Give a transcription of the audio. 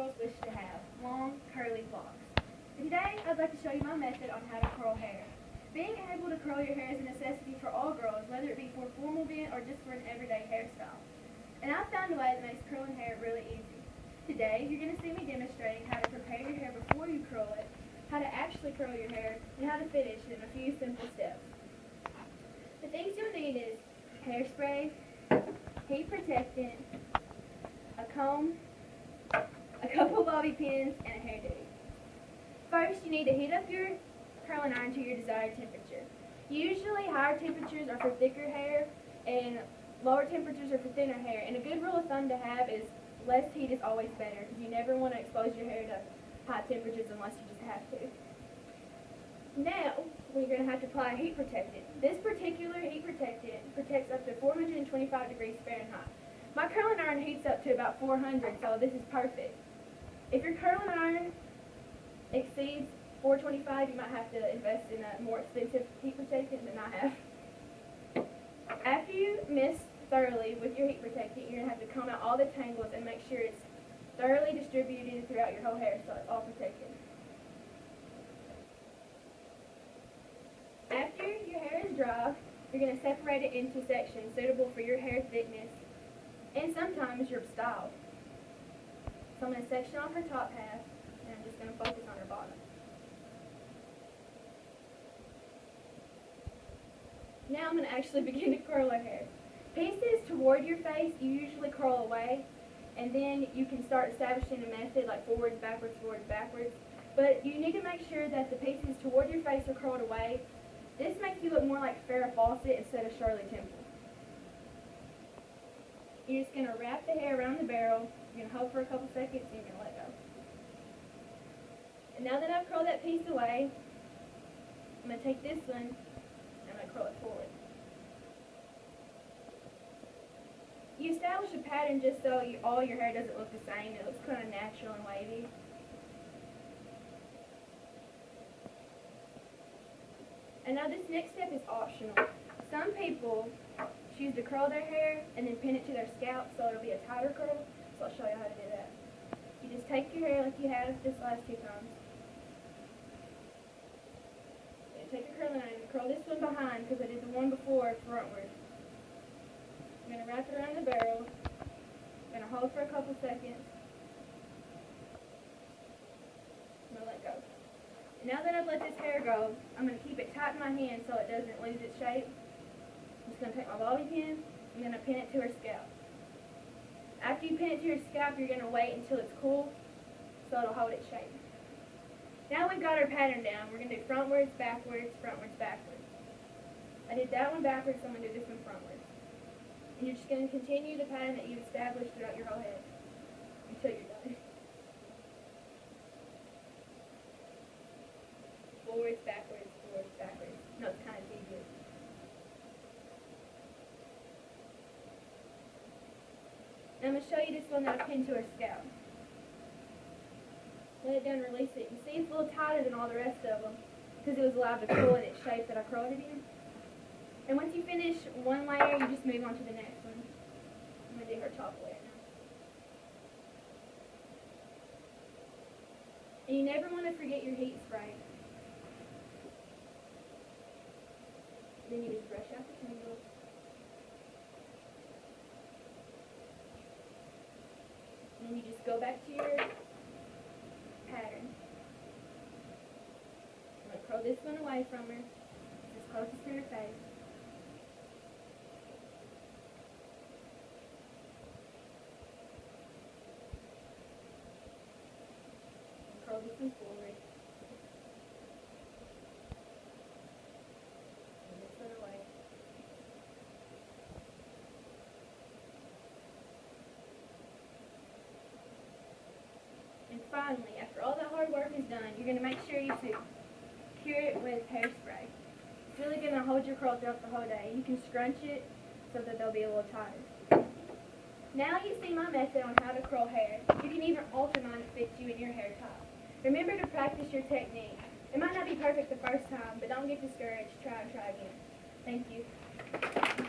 girls wish to have, long, curly locks. Today, I'd like to show you my method on how to curl hair. Being able to curl your hair is a necessity for all girls, whether it be for a formal event or just for an everyday hairstyle. And I've found a way that makes curling hair really easy. Today, you're going to see me demonstrating how to prepare your hair before you curl it, how to actually curl your hair, and how to finish in a few simple steps. The things you'll need is hairspray, heat protectant, a comb, a couple bobby pins, and a hairdo. First, you need to heat up your curling iron to your desired temperature. Usually, higher temperatures are for thicker hair, and lower temperatures are for thinner hair. And a good rule of thumb to have is less heat is always better, because you never want to expose your hair to high temperatures unless you just have to. Now, we're going to have to apply a heat protectant. This particular heat protectant protects up to 425 degrees Fahrenheit. My curling iron heats up to about 400, so this is perfect. If your curling iron exceeds 425, you might have to invest in a more expensive heat protectant than I have. After you mist thoroughly with your heat protectant, you're going to have to comb out all the tangles and make sure it's thoroughly distributed throughout your whole hair so it's all protected. After your hair is dry, you're going to separate it into sections suitable for your hair thickness and sometimes your style. So I'm going to section off her top half, and I'm just going to focus on her bottom. Now I'm going to actually begin to curl her hair. Pieces toward your face you usually curl away, and then you can start establishing a method like forwards, backwards, but you need to make sure that the pieces toward your face are curled away. This makes you look more like Farrah Fawcett instead of Shirley Temple. You're just going to wrap the hair around the barrel, you're going to hold for a couple seconds, and you're going to let go. And now that I've curled that piece away, I'm going to take this one and I'm going to curl it forward. You establish a pattern just so all your hair doesn't look the same. It looks kind of natural and wavy. And now this next step is optional. Some people choose to curl their hair and then pin it to their scalp so it'll be a tighter curl. So I'll show you how to do that. You just take your hair like you have this last two times. You take your curling iron and curl this one behind because I did the one before frontward. I'm going to wrap it around the barrel. I'm going to hold for a couple seconds. I'm going to let go. Now that I've let this hair go, I'm going to keep it tight in my hand so it doesn't lose its shape. I'm just going to take my bobby pin, I'm going to pin it to her scalp. After you pin it to your scalp, you're going to wait until it's cool so it'll hold its shape. Now we've got our pattern down. We're going to do frontwards, backwards, frontwards, backwards. I did that one backwards, so I'm going to do this one frontwards. And you're just going to continue the pattern that you've established throughout your whole head until you're done. Forwards, backwards, forwards, backwards. No, it's kind of tedious. Now I'm going to show you this one that I pinned to her scalp. Let it down, release it. You see it's a little tighter than all the rest of them because it was allowed to curl in its shape that I curled it in. And once you finish one layer, you just move on to the next one. I'm going to do her top layer now. And you never want to forget your heat spray. Then you just brush out the tangles. And then you just go back to your pattern. I'm going to curl this one away from her, as closest to her face. And curl this one forward. And finally, after all that hard work is done, you're going to make sure you secure it with hairspray. It's really going to hold your curl throughout the whole day. You can scrunch it so that they'll be a little tighter. Now you see my method on how to curl hair. You can even alter mine to fit you and your hair type. Remember to practice your technique. It might not be perfect the first time, but don't get discouraged. Try and try again. Thank you.